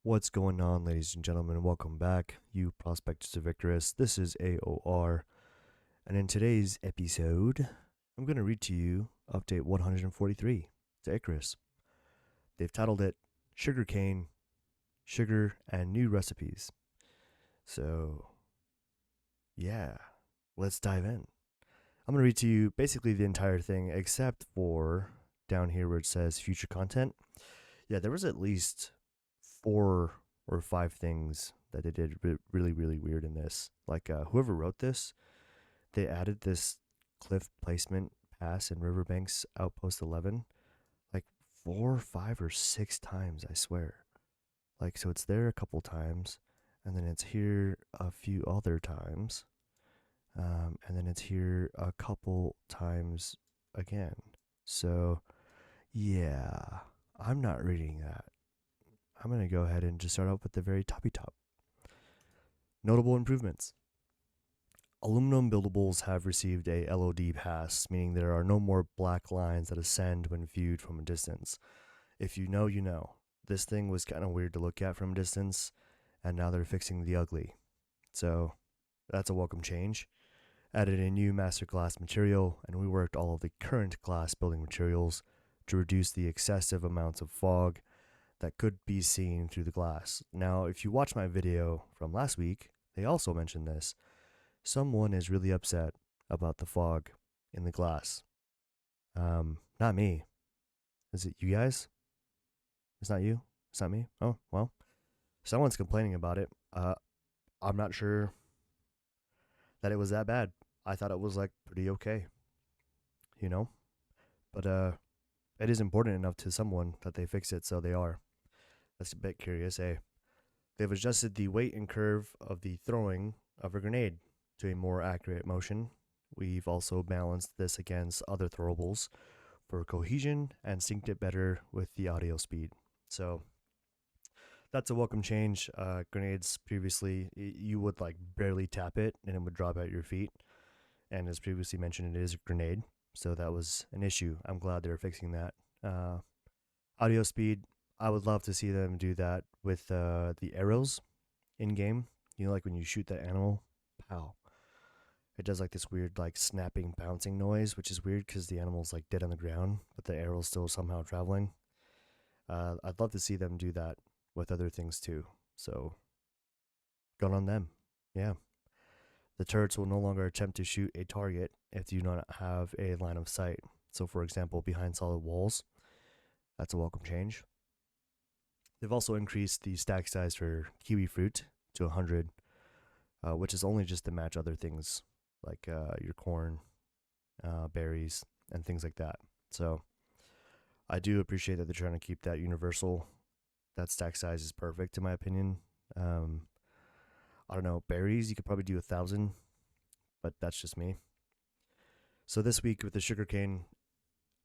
What's going on, ladies and gentlemen? Welcome back, you prospectors of Icarus. This is AOR, and in today's episode, I'm going to read to you update 143 to Icarus. They've titled it Sugarcane, Sugar, and New Recipes. So, yeah, let's dive in. I'm going to read to you basically the entire thing except for down here where it says future content. Yeah, there was at least 4 or 5 things that they did really, really weird in this. Like, whoever wrote this, they added this cliff placement pass in Riverbanks Outpost 11 like 4, 5, or 6 times, I swear. Like, so it's there a couple times, and then it's here a few other times, and then it's here a couple times again. So, yeah, I'm not reading that. I'm going to go ahead and just start out with the very toppy top. Notable improvements. Aluminum buildables have received a LOD pass, meaning there are no more black lines that ascend when viewed from a distance. If you know, you know. This thing was kind of weird to look at from a distance, and now they're fixing the ugly. So that's a welcome change. Added a new master glass material, and we worked all of the current glass building materials to reduce the excessive amounts of fog that could be seen through the glass. Now, if you watch my video from last week, they also mentioned this. Someone is really upset about the fog in the glass. Not me. Is it you guys? It's not you? It's not me? Oh, well. Someone's complaining about it. I'm not sure that it was that bad. I thought it was like pretty okay. You know? But it is important enough to someone that they fix it, so they are. That's a bit curious, eh? They've adjusted the weight and curve of the throwing of a grenade to a more accurate motion. We've also balanced this against other throwables for cohesion and synced it better with the audio speed. So that's a welcome change. Grenades previously, you would like barely tap it and it would drop at your feet. And as previously mentioned, it is a grenade. So that was an issue. I'm glad they're fixing that. Audio speed, I would love to see them do that with the arrows in game. You know, like when you shoot that animal, pow. It does like this weird, like snapping, bouncing noise, which is weird because the animal's like dead on the ground, but the arrow's still somehow traveling. I'd love to see them do that with other things too. So, good on them. Yeah. The turrets will no longer attempt to shoot a target if you do not have a line of sight. So, for example, behind solid walls, that's a welcome change. They've also increased the stack size for kiwi fruit to 100, which is only just to match other things like your corn, berries, and things like that. So I do appreciate that they're trying to keep that universal. That stack size is perfect in my opinion. I don't know, berries, you could probably do 1,000, but that's just me. So this week with the sugarcane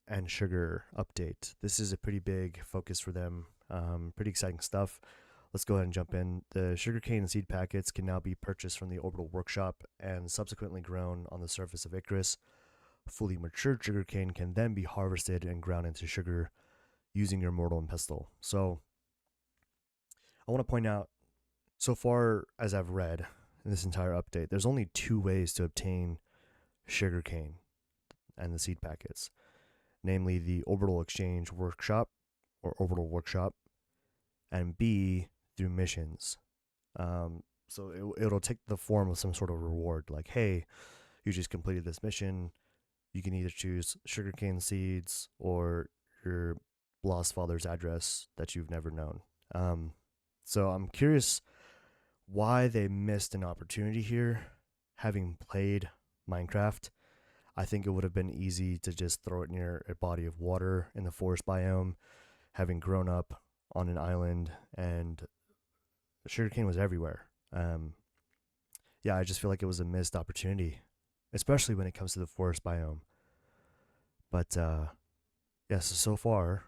and sugar update, this is a pretty big focus for them. Pretty exciting stuff. Let's go ahead and jump in. The sugarcane and seed packets can now be purchased from the orbital workshop and subsequently grown on the surface of Icarus. Fully matured sugarcane can then be harvested and ground into sugar using your mortal and pestle. So I want to point out, so far as I've read in this entire update, there's only 2 ways to obtain sugarcane and the seed packets, namely the orbital exchange workshop or orbital workshop, and B, through missions. So it'll take the form of some sort of reward, like, hey, you just completed this mission. You can either choose sugarcane seeds or your lost father's address that you've never known. So I'm curious why they missed an opportunity here. Having played Minecraft, I think it would have been easy to just throw it near a body of water in the forest biome, having grown up on an island and sugarcane was everywhere. Yeah, I just feel like it was a missed opportunity, especially when it comes to the forest biome. But yeah, so far,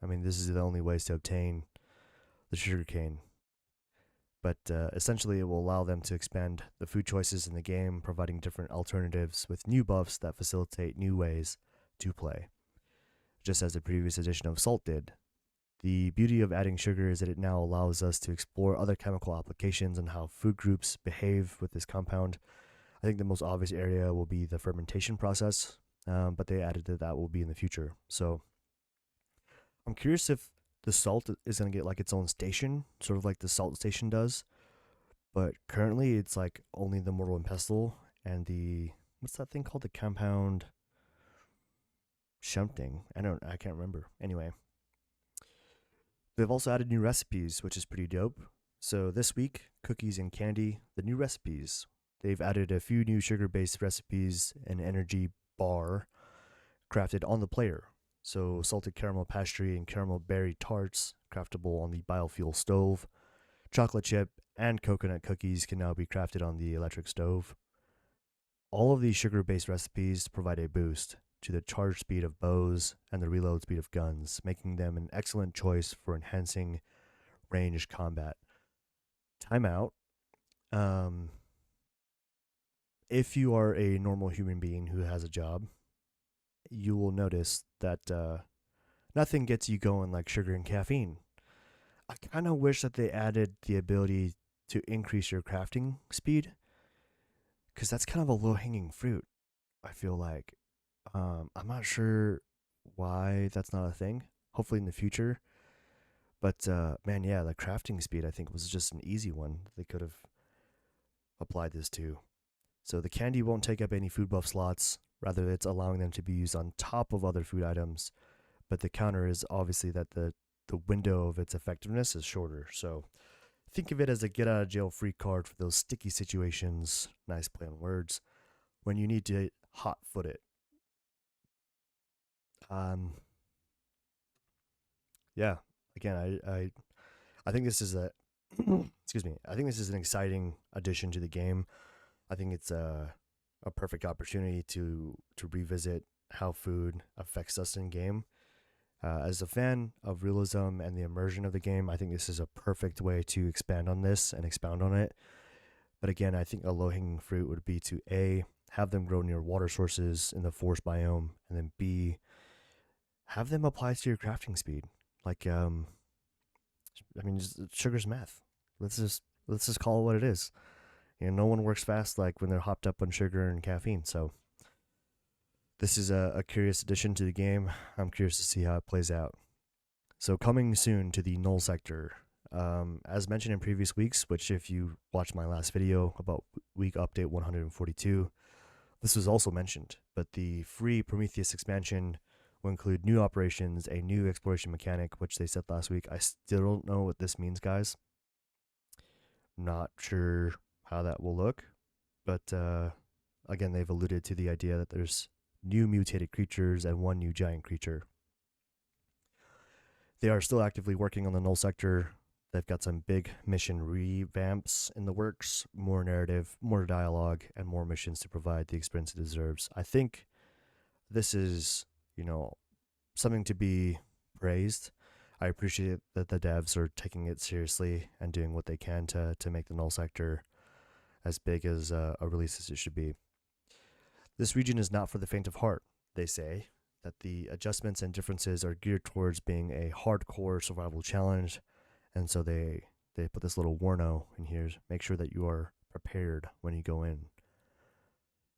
I mean, this is the only ways to obtain the sugarcane. But essentially, it will allow them to expand the food choices in the game, providing different alternatives with new buffs that facilitate new ways to play, just as the previous edition of Salt did. The beauty of adding sugar is that it now allows us to explore other chemical applications and how food groups behave with this compound. I think the most obvious area will be the fermentation process, but they added that that will be in the future. So I'm curious if the salt is going to get like its own station, sort of like the salt station does. But currently, it's like only the mortal and pestle and the what's that thing called? The compound something. I can't remember. Anyway, they've also added new recipes, which is pretty dope. So this week, cookies and candy, the new recipes. They've added a few new sugar-based recipes, an energy bar crafted on the player. So salted caramel pastry and caramel berry tarts, craftable on the biofuel stove. Chocolate chip and coconut cookies can now be crafted on the electric stove. All of these sugar-based recipes provide a boost to the charge speed of bows and the reload speed of guns, making them an excellent choice for enhancing ranged combat. Timeout. Um, if you are a normal human being who has a job, you will notice that nothing gets you going like sugar and caffeine. I kind of wish that they added the ability to increase your crafting speed because that's kind of a low hanging fruit. I feel like I'm not sure why that's not a thing. Hopefully in the future, but man, yeah, the crafting speed I think was just an easy one that they could have applied this to. So the candy won't take up any food buff slots. Rather, it's allowing them to be used on top of other food items. But the counter is obviously that the window of its effectiveness is shorter. So think of it as a get out of jail free card for those sticky situations. Nice play on words. When you need to hot foot it. Um, yeah. Again, I think this is a excuse me. I think this is an exciting addition to the game. I think it's a perfect opportunity to revisit how food affects us in game. As a fan of realism and the immersion of the game, I think this is a perfect way to expand on this and expound on it. But again, I think a low hanging fruit would be to A, have them grow near water sources in the forest biome, and then B, have them apply to your crafting speed. Like, I mean, just, sugar's math. Let's just call it what it is. You know, no one works fast like when they're hopped up on sugar and caffeine. So this is a curious addition to the game. I'm curious to see how it plays out. So coming soon to the null sector. As mentioned in previous weeks, which if you watched my last video about week update 142, this was also mentioned, but the free Prometheus expansion will include new operations, a new exploration mechanic, which they said last week. I still don't know what this means, guys. Not sure how that will look, but again, they've alluded to the idea that there's new mutated creatures and one new giant creature. They are still actively working on the null sector. They've got some big mission revamps in the works, more narrative, more dialogue, and more missions to provide the experience it deserves. I think this is, you know, something to be praised. I appreciate that the devs are taking it seriously and doing what they can to make the null sector as big as a release as it should be. This region is not for the faint of heart, they say, that the adjustments and differences are geared towards being a hardcore survival challenge, and so they put this little warno in here. Make sure that you are prepared when you go in.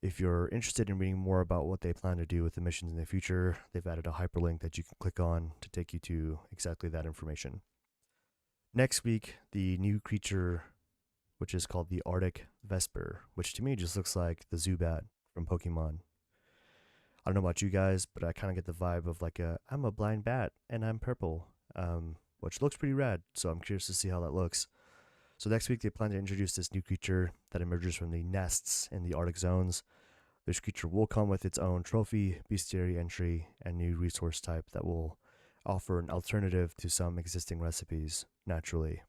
If you're interested in reading more about what they plan to do with the missions in the future, they've added a hyperlink that you can click on to take you to exactly that information. Next week, the new creature, which is called the Arctic Vesper, which to me just looks like the Zubat from Pokemon. I don't know about you guys, but I kind of get the vibe of like I'm a blind bat and I'm purple, which looks pretty rad. So I'm curious to see how that looks. So next week they plan to introduce this new creature that emerges from the nests in the Arctic zones. This creature will come with its own trophy, bestiary entry, and new resource type that will offer an alternative to some existing recipes naturally.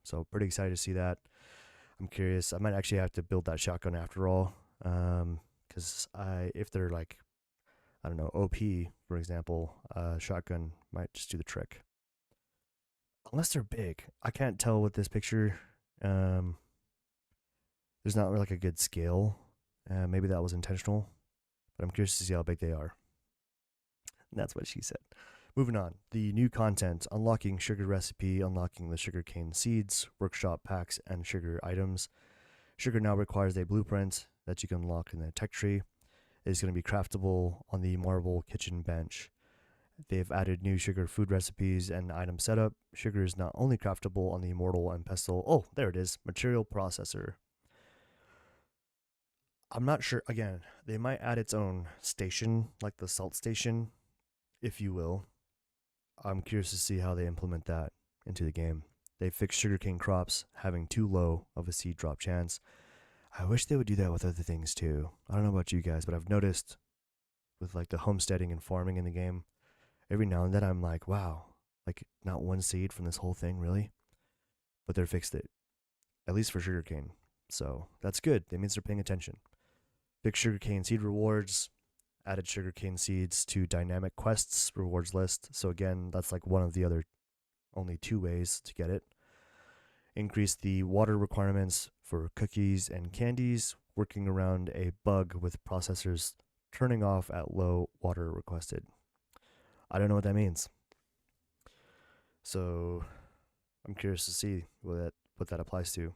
So pretty excited to see that. I'm curious. I might actually have to build that shotgun after all. Because if they're like, I don't know, OP, for example, shotgun might just do the trick. Unless they're big. I can't tell with this picture. There's not really like a good scale. Maybe that was intentional, but I'm curious to see how big they are. And that's what she said. Moving on, the new content, unlocking sugar recipe, unlocking the sugarcane seeds, workshop packs, and sugar items. Sugar now requires a blueprint that you can unlock in the tech tree. It is going to be craftable on the marble kitchen bench. They've added new sugar food recipes and item setup. Sugar is not only craftable on the mortal and pestle. Oh, there it is. Material processor. I'm not sure. Again, they might add its own station, like the salt station, if you will. I'm curious to see how they implement that into the game. They fixed sugarcane crops having too low of a seed drop chance. I wish they would do that with other things too. I don't know about you guys, but I've noticed with like the homesteading and farming in the game, every now and then I'm like, wow, like not one seed from this whole thing, really? But they're fixed it, at least for sugarcane. So that's good. That means they're paying attention. Fixed sugarcane seed rewards, added sugarcane seeds to dynamic quests rewards list. So again, that's like one of the other only two ways to get it. Increase the water requirements for cookies and candies, working around a bug with processors turning off at low water requested. I don't know what that means. So I'm curious to see what that applies to.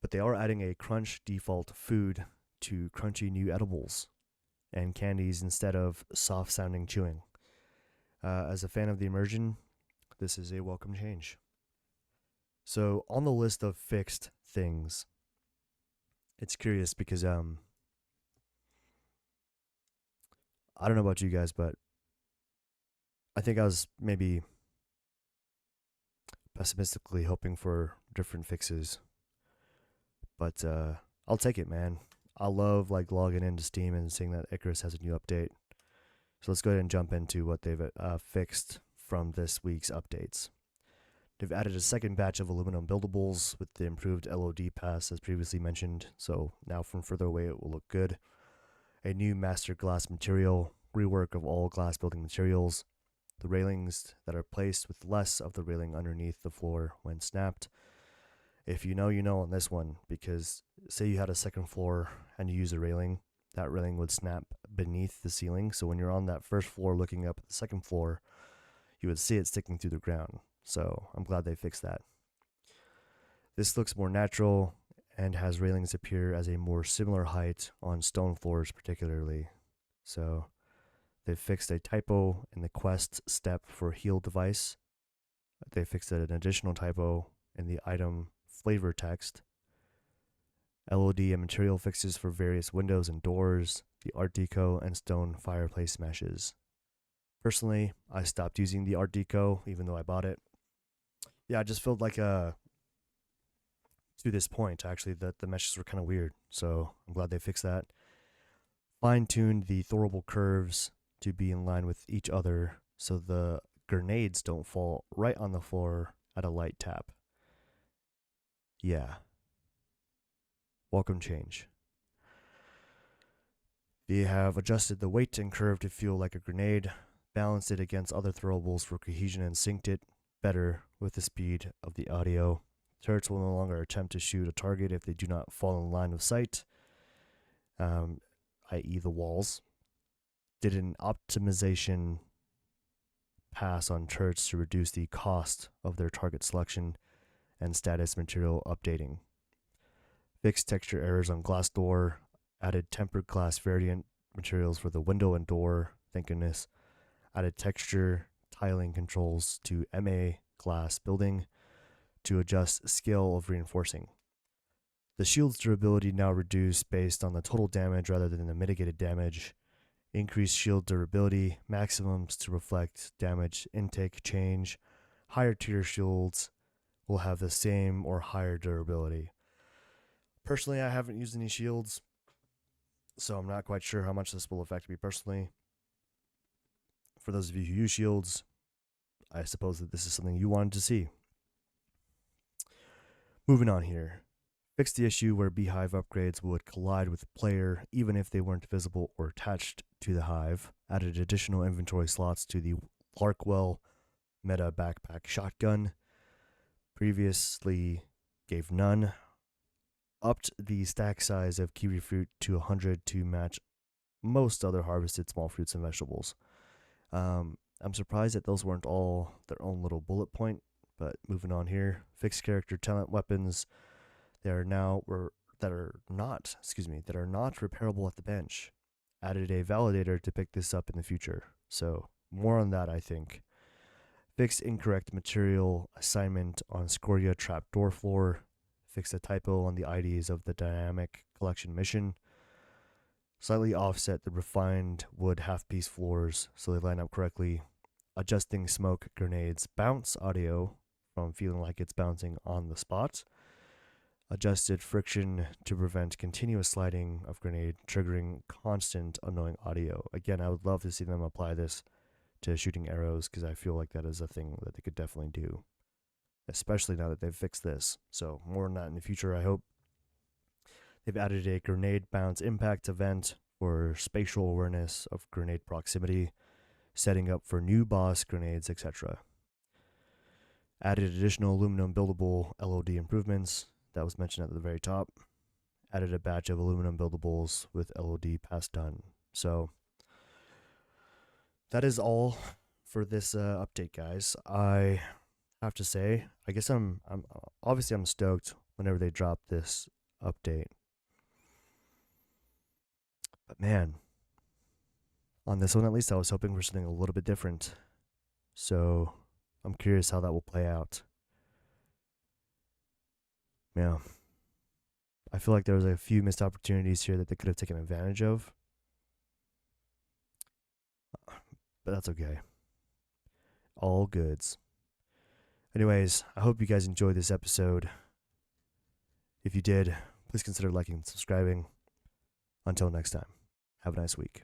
But they are adding a crunch default food to crunchy new edibles and candies instead of soft sounding chewing. As a fan of the immersion, this is a welcome change. So on the list of fixed things, it's curious because I don't know about you guys, but I think I was maybe pessimistically hoping for different fixes. But I'll take it, man. I love like logging into Steam and seeing that Icarus has a new update. So let's go ahead and jump into what they've fixed from this week's updates. They've added a second batch of aluminum buildables with the improved LOD pass as previously mentioned, so now from further away it will look good. A new master glass material, rework of all glass building materials, the railings that are placed with less of the railing underneath the floor when snapped. If you know, you know on this one, because say you had a second floor and you use a railing, that railing would snap beneath the ceiling, so when you're on that first floor looking up at the second floor, you would see it sticking through the ground. So I'm glad they fixed that. This looks more natural and has railings appear as a more similar height on stone floors particularly. So they fixed a typo in the quest step for heal device. They fixed an additional typo in the item flavor text. LOD and material fixes for various windows and doors, the Art Deco and stone fireplace meshes. Personally, I stopped using the Art Deco even though I bought it. Yeah, I just felt like to this point actually that the meshes were kind of weird, so I'm glad they fixed that. Fine-tuned the throttleable curves to be in line with each other so the grenades don't fall right on the floor at a light tap. Yeah. Welcome change. They have adjusted the weight and curve to feel like a grenade, balanced it against other throwables for cohesion and synced it better with the speed of the audio. Turrets will no longer attempt to shoot a target if they do not fall in line of sight, i.e. the walls. Did an optimization pass on turrets to reduce the cost of their target selection and status material updating. Fixed texture errors on glass door, added tempered glass variant materials for the window and door, thank goodness. Added texture tiling controls to MA glass building to adjust scale of reinforcing. The shield's durability now reduced based on the total damage rather than the mitigated damage. Increased shield durability, maximums to reflect damage intake change. Higher tier shields will have the same or higher durability. Personally, I haven't used any shields, so I'm not quite sure how much this will affect me personally. For those of you who use shields, I suppose that this is something you wanted to see. Moving on here. Fixed the issue where beehive upgrades would collide with the player even if they weren't visible or attached to the hive. Added additional inventory slots to the Larkwell meta backpack shotgun. Previously gave none. Upped the stack size of kiwi fruit to 100 to match most other harvested small fruits and vegetables. I'm surprised that those weren't all their own little bullet point. But moving on here, fixed character talent weapons that are now that are not that are not repairable at the bench. Added a validator to pick this up in the future. So more on that, I think. Fixed incorrect material assignment on Scoria trapdoor floor. Fixed a typo on the IDs of the dynamic collection mission. Slightly offset the refined wood half-piece floors so they line up correctly. Adjusting smoke grenades bounce audio from feeling like it's bouncing on the spot. Adjusted friction to prevent continuous sliding of grenade, triggering constant annoying audio. Again, I would love to see them apply this to shooting arrows because I feel like that is a thing that they could definitely do, especially now that they've fixed this. So more on that in the future, I hope. They've added a grenade bounce impact event for spatial awareness of grenade proximity, setting up for new boss grenades, etc. Added additional aluminum buildable LOD improvements. That was mentioned at the very top. Added a batch of aluminum buildables with LOD past done. So that is all for this update, guys. I have to say, I guess I'm obviously I'm stoked whenever they drop this update. But man, on this one at least, I was hoping for something a little bit different. So I'm curious how that will play out. Yeah. I feel like there was a few missed opportunities here that they could have taken advantage of. But that's okay. All goods. Anyways, I hope you guys enjoyed this episode. If you did, please consider liking and subscribing. Until next time, have a nice week.